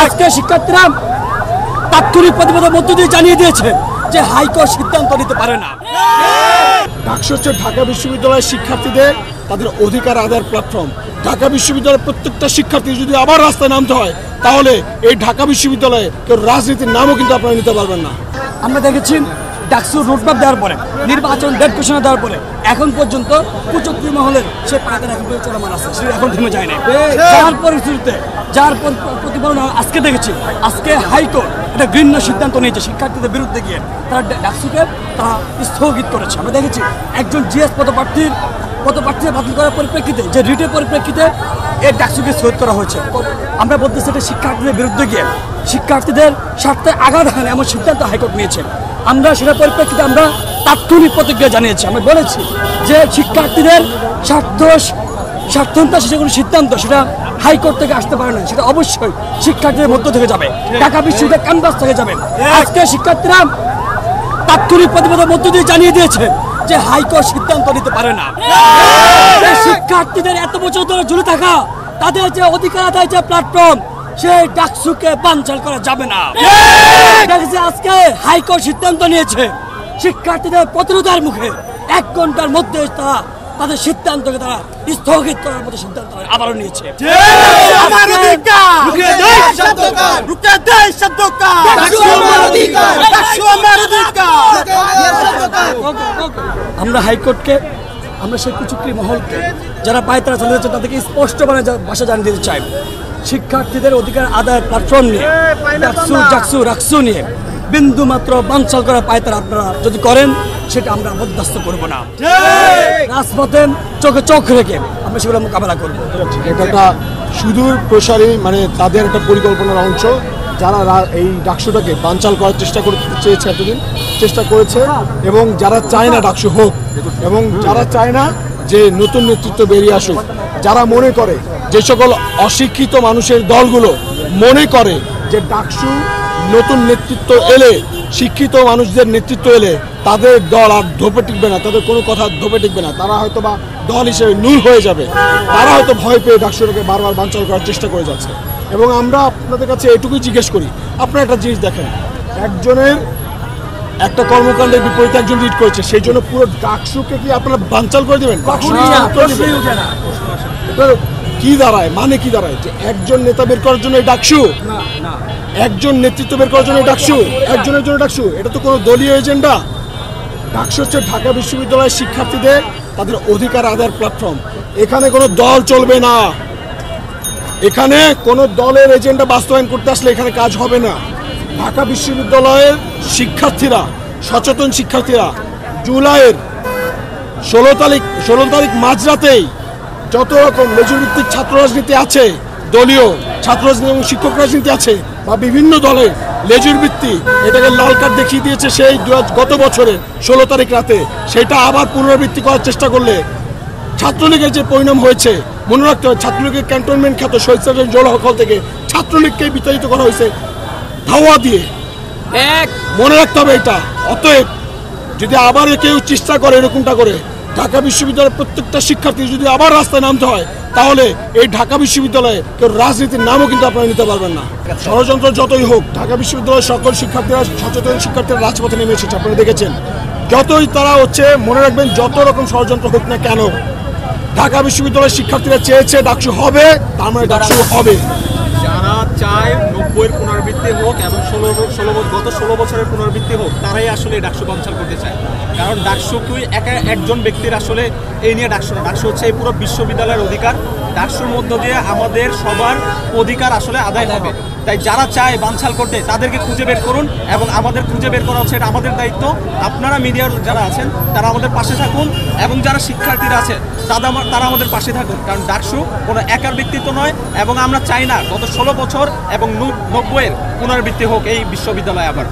আজকে শিক্ষার্থীরা তাৎক্ষণিক প্রতিবাদের মধ্য দিয়ে জানিয়ে দিয়েছে যে হাইকোর্ট সিদ্ধান্ত নিতে পারে না। ডাকসু হচ্ছে ঢাকা বিশ্ববিদ্যালয়ের শিক্ষার্থীদের তাদের অধিকার আদায়ের প্ল্যাটফর্ম। ঢাকা বিশ্ববিদ্যালয়ের প্রত্যেকটা শিক্ষার্থী যদি আবার রাস্তায় নামতে হয় তাহলে এই ঢাকা বিশ্ববিদ্যালয়ে কেউ রাজনীতির নামও কিন্তু আপনারা নিতে পারবেন না। আমরা দেখেছি ডাকসুর রোডম্যাপ দেওয়ার পরে, নির্বাচন ডেট ঘোষণা দেওয়ার পরে এখন পর্যন্ত কুচক্রী মহলের সে পায়তার এখন চলমান আছে, সে এখন থেমে যায় না। যার পরিস্থিতিতে যার প্রতিফলন আজকে দেখেছি, আজকে হাইকোর্ট একটা ঘৃণ্য সিদ্ধান্ত নিয়েছে শিক্ষার্থীদের বিরুদ্ধে গিয়ে তারা ডাকসুকে তারা স্থগিত করেছে। আমরা দেখেছি একজন জিএস পদপ্রার্থীর বাতিল করার পরিপ্রেক্ষিতে, যে রিটের পরিপ্রেক্ষিতে এই ডাকসুকে স্থগিত করা হয়েছে। আমরা বলতেছি এটা শিক্ষার্থীদের বিরুদ্ধে গিয়ে শিক্ষার্থীদের স্বার্থে আঘাত হানে এমন সিদ্ধান্ত হাইকোর্ট নিয়েছে। আমরা সেটার পরিপ্রেক্ষিতে আমরা তাৎক্ষণিক প্রতিক্রিয়া জানিয়েছি। আমরা বলেছি যে শিক্ষার্থীদের স্বার্থন্তা সে কোনো সিদ্ধান্ত সেটা হাইকোর্ট থেকে আসতে পারে না, সেটা অবশ্যই শিক্ষার্থীদের মধ্য থেকে যাবে, ঢাকা বিশ্ববিদ্যালয়ের ক্যাম্পাস থেকে যাবে। আজকে শিক্ষার্থীরা তাৎক্ষণিক প্রতিবাদের মধ্য দিয়ে জানিয়ে দিয়েছে যে হাইকোর্ট সিদ্ধান্ত নিতে পারে না। শিক্ষার্থীদের এত বছর ধরে ঝুলে থাকা তাদের যে অধিকার আদায় যে প্ল্যাটফর্ম, সেই ডাকসুকে বানচাল করা যাবে না। আজকে হাইকোর্ট সিদ্ধান্ত নিয়েছে শিক্ষার্থীদের প্রতিরোধের মুখে 1 ঘন্টার মধ্যে তারা তাদের সিদ্ধান্তকে তারা স্থগিত করার মতো সিদ্ধান্ত আবারও নিয়েছে। আমরা হাইকোর্টকে, আমরা সেই কুচক্রী মহলকে যারা পায়তারা চলে যাচ্ছে তাদেরকে স্পষ্ট ভাষা জানিয়ে দিতে চাই, শিক্ষার্থীদের অধিকার আদায়ের প্ল্যাটফর্ম নিয়ে ডাকসু নিয়ে বিন্দু মাত্র বানচাল করা পায়তারা আপনারা যদি করেন সেটা আমরা বরদাস্ত করব না। রাজপথে চোখে চোখ রেখে আমরা সেগুলো মোকাবেলা করবো। এটা একটা সুদূর প্রসারী তাদের একটা পরিকল্পনার অংশ। যারা এই ডাকসুটাকে বানচাল করার চেয়েছে এতদিন চেষ্টা করেছে, এবং যারা চায় না ডাকসু হোক, এবং যারা চায় না যে নতুন নেতৃত্ব বেরিয়ে আসুক, যারা মনে করে, যে সকল অশিক্ষিত মানুষের দলগুলো মনে করে যে ডাকসু নতুন নেতৃত্ব এলে, শিক্ষিত মানুষদের নেতৃত্ব এলে তাদের দল আর ধোপে টিকবে না, তাদের কোনো কথা ধোপে টিকবে না, তারা হয়তো বা দল হিসেবে নুল হয়ে যাবে, তারা হয়তো ভয় পেয়ে ডাকসুটাকে বারবার বানচাল করার চেষ্টা করে যাচ্ছে। এবং আমরা আপনাদের কাছে এটুকুই জিজ্ঞেস করি, আপনারা একটা জিনিস দেখেন, একজনের একটা কর্মকাণ্ডের বিপরীতে একজন লিড করেছে, সেই জন্য পুরো ডাকসুকে কি আপনারা বানচাল করে দেবেন? কি দাঁড়ায়, মানে কি দাঁড়ায় যে একজন নেতা বের করার জন্য ডাকসু, একজন নেতৃত্ব বের করার জন্য ডাকসু, একজনের জন্য ডাকসু? এটা তো কোনো দলীয় এজেন্ডা। ডাকসু হচ্ছে ঢাকা বিশ্ববিদ্যালয়ের শিক্ষার্থীদের তাদের অধিকার আদায়ের প্ল্যাটফর্ম। এখানে কোনো দল চলবে না, এখানে কোনো দলের এজেন্ডা বাস্তবায়ন করতে আসলে এখানে কাজ হবে না। ঢাকা বিশ্ববিদ্যালয়ের শিক্ষার্থীরা, সচেতন শিক্ষার্থীরা জুলাইয়ের 16 তারিখ মাঝরাতেই যত রকম লেজুরভিত্তিক ছাত্র রাজনীতি আছে, দলীয় ছাত্র রাজনীতি এবং শিক্ষক রাজনীতি আছে, বা বিভিন্ন দলের লেজুর ভিত্তি, এটাকে লাল কার্ড দেখিয়ে দিয়েছে সেই গত বছরের 16 তারিখ রাতে। সেটা আবার পুনরাবৃত্তি করার চেষ্টা করলে ছাত্রলীগের যে পরিণাম হয়েছে মনে রাখতে হবে। ছাত্রলীগের ক্যান্টনমেন্ট খ্যাত শহীদ সাহেব জলহল থেকে ছাত্রলীগকেই বিতাড়িত করা হয়েছে ধাওয়া দিয়ে, মনে রাখতে হবে এটা। অতএব যদি আবার কেউ চেষ্টা করে এরকমটা করে ঢাকা বিশ্ববিদ্যালয়ের প্রত্যেকটা শিক্ষার্থী যদি আবার রাস্তায় নামতে হয় তাহলে এই ঢাকা বিশ্ববিদ্যালয়ে কেউ রাজনীতির নামও কিন্তু আপনারা নিতে পারবেন না। ষড়যন্ত্র যতই হোক, ঢাকা বিশ্ববিদ্যালয়ের সকল শিক্ষার্থীরা, সচেতন শিক্ষার্থীরা রাজপথে নেমে এসেছে, আপনারা দেখেছেন। যতই তারা মনে রাখবেন, যত রকম ষড়যন্ত্র হোক না কেন, ঢাকা বিশ্ববিদ্যালয়ের শিক্ষার্থীরা চেয়েছে ডাকসু হবে, তার মানে ডাকসু হবে। যারা চায় 90-এর পুনরাবৃত্তি হোক এবং গত 16 বছরের পুনরাবৃত্তি হোক, তারাই আসলে ডাকসু বানচাল করতে চায়। কারণ ডাকসু কি একজন ব্যক্তির আসলে এই নিয়ে ডাকসু না, ডাকসু হচ্ছে এই পুরো বিশ্ববিদ্যালয়ের অধিকার। ডাকসুর মধ্য দিয়ে আমাদের সবার অধিকার আসলে আদায় হবে। তাই যারা চায় বানচাল করতে তাদেরকে খুঁজে বের করুন, এবং আমাদের খুঁজে বের করা হচ্ছে, এটা আমাদের দায়িত্ব। আপনারা মিডিয়ার যারা আছেন তারা আমাদের পাশে থাকুন, এবং যারা শিক্ষার্থীরা আছে তারা আমাদের পাশে থাকুন। কারণ ডাকসু কোনো একার ব্যক্তিত্ব নয়, এবং আমরা চাই না গত 16 বছর এবং 90-এর পুনরাবৃত্তি হোক এই বিশ্ববিদ্যালয়ে আবার।